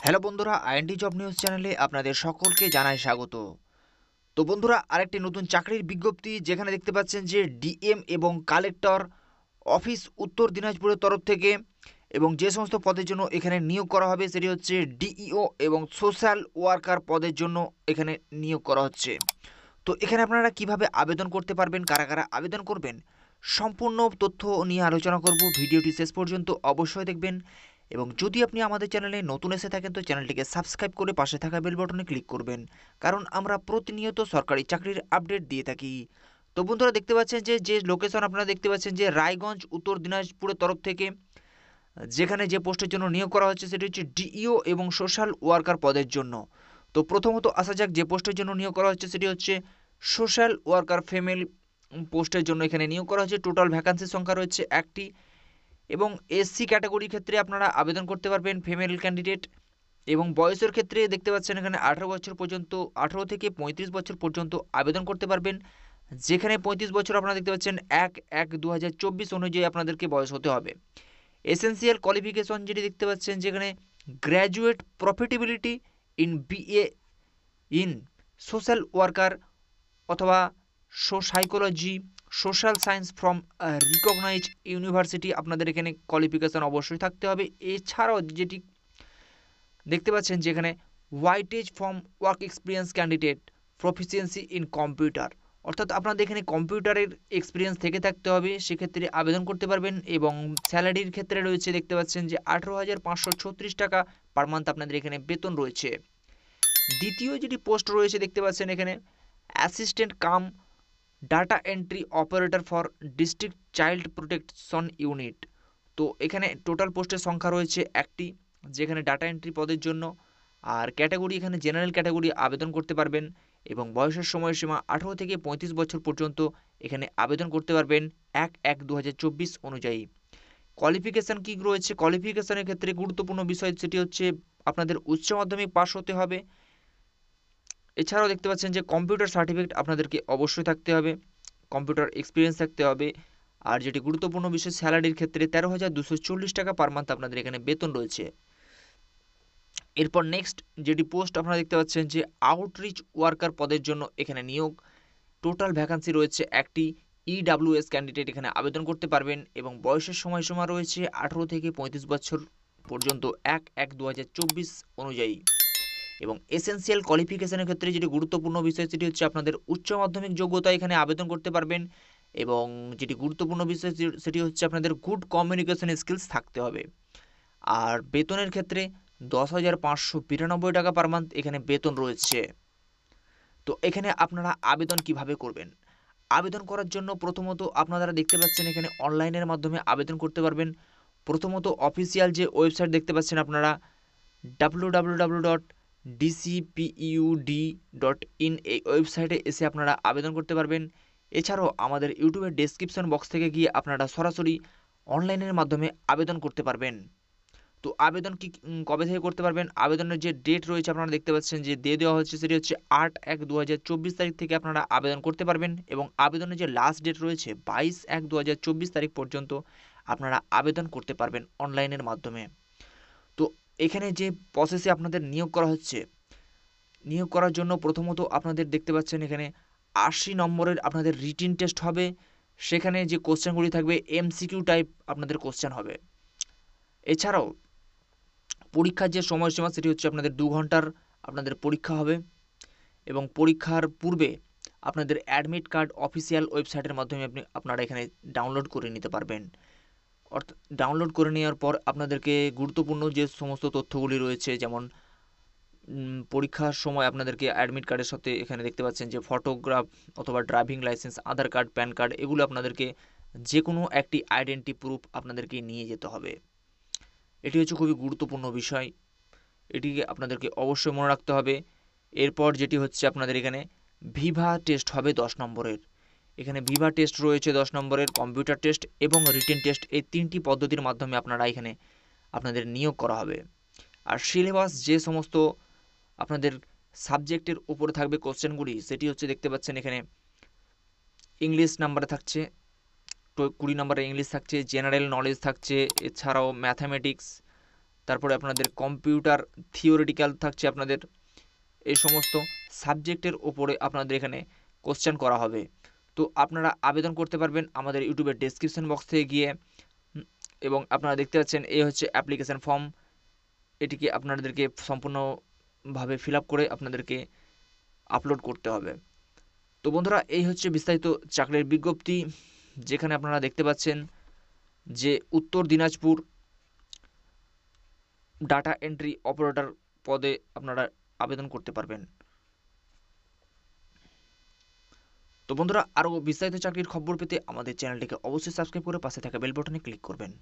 Hello বন্ধুরা, int job news চ্যানেলে আপনাদের সকলকে জানাই স্বাগত। তো বন্ধুরা, আরেকটি নতুন চাকরির বিজ্ঞপ্তি যেখানে দেখতে পাচ্ছেন যে ডিএম এবং কালেক্টর অফিস উত্তর দিনাজপুরের তরফ থেকে, এবং যে সমস্ত পদের জন্য এখানে নিয়োগ করা হবে সেটি হচ্ছে ডিইও এবং সোশ্যাল ওয়ার্কার পদের জন্য এখানে নিয়োগ করা হচ্ছে। তো এখানে আপনারা কিভাবে আবেদন করতে পারবেন, কারা কারা আবেদন করবেন, সম্পূর্ণ তথ্য নিয়ে আলোচনা করব। ভিডিওটি শেষ পর্যন্ত অবশ্যই দেখবেন, এবং যদি আপনি আমাদের চ্যানেলে নতুন এসে থাকেন তো চ্যানেলটিকে সাবস্ক্রাইব করে পাশে থাকা বেল বাটনে ক্লিক করবেন, কারণ আমরা প্রতিনিয়ত সরকারি চাকরির আপডেট দিয়ে থাকি। তো বন্ধুরা, দেখতে পাচ্ছেন যে লোকেশন আপনারা দেখতে পাচ্ছেন যে রায়গঞ্জ উত্তর দিনাজপুরের তরফ থেকে, যেখানে যে পোস্টের জন্য নিয়োগ করা হচ্ছে সেটি হচ্ছে ডিইও এবং সোশ্যাল ওয়ার্কার পদের জন্য। তো প্রথমত আসা যাক, যে পোস্টের জন্য নিয়োগ করা হচ্ছে সেটি হচ্ছে সোশ্যাল ওয়ার্কার ফিমেল পোস্টের জন্য এখানে নিয়োগ করা হচ্ছে। টোটাল ভ্যাকান্সির সংখ্যা রয়েছে একটি, এবং এসসি ক্যাটাগরির ক্ষেত্রে আপনারা আবেদন করতে পারবেন ফিমেল ক্যান্ডিডেট, এবং বয়সের ক্ষেত্রে দেখতে পাচ্ছেন এখানে 18 বছর পর্যন্ত, 18 থেকে 35 বছর পর্যন্ত আবেদন করতে পারবেন। যেখানে 35 বছর আপনারা দেখতে পাচ্ছেন 1/1/2024 অনুযায়ী আপনাদেরকে বয়স হতে হবে। এসেনশিয়াল কোয়ালিফিকেশন যেটি দেখতে পাচ্ছেন যেখানে graduate profitability in BA in social worker অথবা psychology social science from recognised university, আপনাদের এখানে কোয়ালিফিকেশন অবশ্যই থাকতে হবে। এছাড়াও যেটি দেখতে পাচ্ছেন যেখানে weightage from work experience candidate proficiency in computer, অর্থাৎ আপনাদের এখানে কম্পিউটারের এক্সপিরিয়েন্স থেকে থাকতে হবে, সেক্ষেত্রে আবেদন করতে পারবেন। এবং স্যালারির ক্ষেত্রে রয়েছে দেখতে পাচ্ছেন যে 18,536 টাকা পার মান্থ আপনাদের এখানে বেতন রয়েছে। দ্বিতীয় যেটি পোস্ট রয়েছে দেখতে পাচ্ছেন এখানে assistant cum data entry operator for district child protection unit. তো এখানে টোটাল পোস্টের সংখ্যা রয়েছে একটি, যেখানে ডাটা এন্ট্রি পদের জন্য। আর ক্যাটাগরি এখানে জেনারেল ক্যাটাগরি আবেদন করতে পারবেন, এবং বয়সের সময়সীমা 18 থেকে 35 বছর পর্যন্ত এখানে আবেদন করতে পারবেন 1/1/2024 অনুযায়ী। কোয়ালিফিকেশান কী রয়েছে? কোয়ালিফিকেশানের ক্ষেত্রে গুরুত্বপূর্ণ বিষয় সেটি হচ্ছে আপনাদের উচ্চ মাধ্যমিক পাস হতে হবে। এছাড়াও দেখতে পাচ্ছেন যে কম্পিউটার সার্টিফিকেট আপনাদেরকে অবশ্যই থাকতে হবে, কম্পিউটার এক্সপিরিয়েন্স থাকতে হবে। আর যেটি গুরুত্বপূর্ণ বিষয়, স্যালারির ক্ষেত্রে 13,240 টাকা পার মান্থ আপনাদের এখানে বেতন রয়েছে। এরপর নেক্সট যেটি পোস্ট আপনারা দেখতে পাচ্ছেন যে আউটরিচ ওয়ার্কার পদের জন্য এখানে নিয়োগ। টোটাল ভ্যাকান্সি রয়েছে একটি, ইডাব্লিউএস ক্যান্ডিডেট এখানে আবেদন করতে পারবেন, এবং বয়সের সময়সীমা রয়েছে 18 থেকে 35 বছর পর্যন্ত 1/1/2024 অনুযায়ী। এবং এসেনশিয়াল কোয়ালিফিকেশনের ক্ষেত্রে যেটি গুরুত্বপূর্ণ বিষয় সেটি হচ্ছে আপনাদের উচ্চ মাধ্যমিক যোগ্যতা এখানে আবেদন করতে পারবেন, এবং যেটি গুরুত্বপূর্ণ বিষয় সেটি হচ্ছে আপনাদের গুড কমিউনিকেশন স্কিলস থাকতে হবে। আর বেতনের ক্ষেত্রে 10,592 টাকা পার মান্থ এখানে বেতন রয়েছে। তো এখানে আপনারা আবেদন কিভাবে করবেন? আবেদন করার জন্য প্রথমত আপনারা দেখতে পাচ্ছেন এখানে অনলাইনের মাধ্যমে আবেদন করতে পারবেন। প্রথমত অফিসিয়াল যে ওয়েবসাইট দেখতে পাচ্ছেন আপনারা www.dcpud.in, এই ওয়েবসাইটে এসে আপনারা আবেদন করতে পারবেন। এছাড়াও আমাদের ইউটিউবের ডেসক্রিপশন বক্স থেকে গিয়ে আপনারা সরাসরি অনলাইনের মাধ্যমে আবেদন করতে পারবেন। তো আবেদন কবে থেকে করতে পারবেন? আবেদনের যে ডেট রয়েছে আপনারা দেখতে পাচ্ছেন যে দিয়ে দেওয়া হচ্ছে, সেটি হচ্ছে 8/1/2024 তারিখ থেকে আপনারা আবেদন করতে পারবেন, এবং আবেদনের যে লাস্ট ডেট রয়েছে 22/1/2024 তারিখ পর্যন্ত আপনারা আবেদন করতে পারবেন অনলাইনের মাধ্যমে। তো এখানে যে প্রসেসে আপনাদের নিয়োগ করা হচ্ছে, নিয়োগ করার জন্য প্রথমত আপনাদের দেখতে পাচ্ছেন এখানে 80 নম্বরের আপনাদের রিটিন টেস্ট হবে। সেখানে যে কোশ্চেনগুলি থাকবে এমসিকিউ টাইপ আপনাদের কোশ্চেন হবে। এছাড়াও পরীক্ষার যে সময়সীমা সেটি হচ্ছে আপনাদের 2 ঘন্টার আপনাদের পরীক্ষা হবে, এবং পরীক্ষার পূর্বে আপনাদের অ্যাডমিট কার্ড অফিসিয়াল ওয়েবসাইটের মাধ্যমে আপনারা এখানে ডাউনলোড করে নিতে পারবেন। অর্থাৎ ডাউনলোড করে নেওয়ার পর আপনাদেরকে গুরুত্বপূর্ণ যে সমস্ত তথ্যগুলি রয়েছে, যেমন পরীক্ষার সময় আপনাদেরকে অ্যাডমিট কার্ডের সাথে এখানে দেখতে পাচ্ছেন যে ফটোগ্রাফ অথবা ড্রাইভিং লাইসেন্স, আধার কার্ড, প্যান কার্ড, এগুলো আপনাদেরকে যে কোনো একটি আইডেন্টি প্রুফ আপনাদেরকে নিয়ে যেতে হবে। এটি হচ্ছে খুবই গুরুত্বপূর্ণ বিষয়, এটিকে আপনাদেরকে অবশ্যই মনে রাখতে হবে। এরপর যেটি হচ্ছে আপনাদের এখানে ভিভা টেস্ট হবে 10 নম্বরের। এখানে ভিভা টেস্ট রয়েছে 10 নম্বরের, কম্পিউটার টেস্ট এবং রিটেন টেস্ট, এই 3টি পদ্ধতির মাধ্যমে আপনারা এখানে আপনাদের নিয়োগ করা হবে। আর সিলেবাস যে সমস্ত আপনাদের সাবজেক্টের উপরে থাকবে কোশ্চেনগুলি, সেটি হচ্ছে দেখতে পাচ্ছেন এখানে ইংলিশ নাম্বারে থাকছে 20 নম্বরে, ইংলিশ থাকছে, জেনারেল নলেজ থাকছে, এছাড়াও ম্যাথামেটিক্স, তারপরে আপনাদের কম্পিউটার থিওরিটিক্যাল থাকছে আপনাদের। এই সমস্ত সাবজেক্টের ওপরে আপনাদের এখানে কোশ্চেন করা হবে। তো আপনারা আবেদন করতে পারবেন আমাদের ইউটিউবের ডেসক্রিপশন বক্স থেকে গিয়ে, এবং আপনারা দেখতে পাচ্ছেন এই হচ্ছে অ্যাপ্লিকেশান ফর্ম। এটিকে আপনাদেরকে সম্পূর্ণভাবে ফিল আপ করে আপনাদেরকে আপলোড করতে হবে। তো বন্ধুরা, এই হচ্ছে বিস্তারিত চাকরির বিজ্ঞপ্তি, যেখানে আপনারা দেখতে পাচ্ছেন যে উত্তর দিনাজপুর ডাটা এন্ট্রি অপারেটর পদে আপনারা আবেদন করতে পারবেন। তো বন্ধুরা, আরও বিস্তারিত চাকরির খবর পেতে আমাদের চ্যানেলটিকে অবশ্যই সাবস্ক্রাইব করে পাশে থাকা বেল বাটনে ক্লিক করবেন।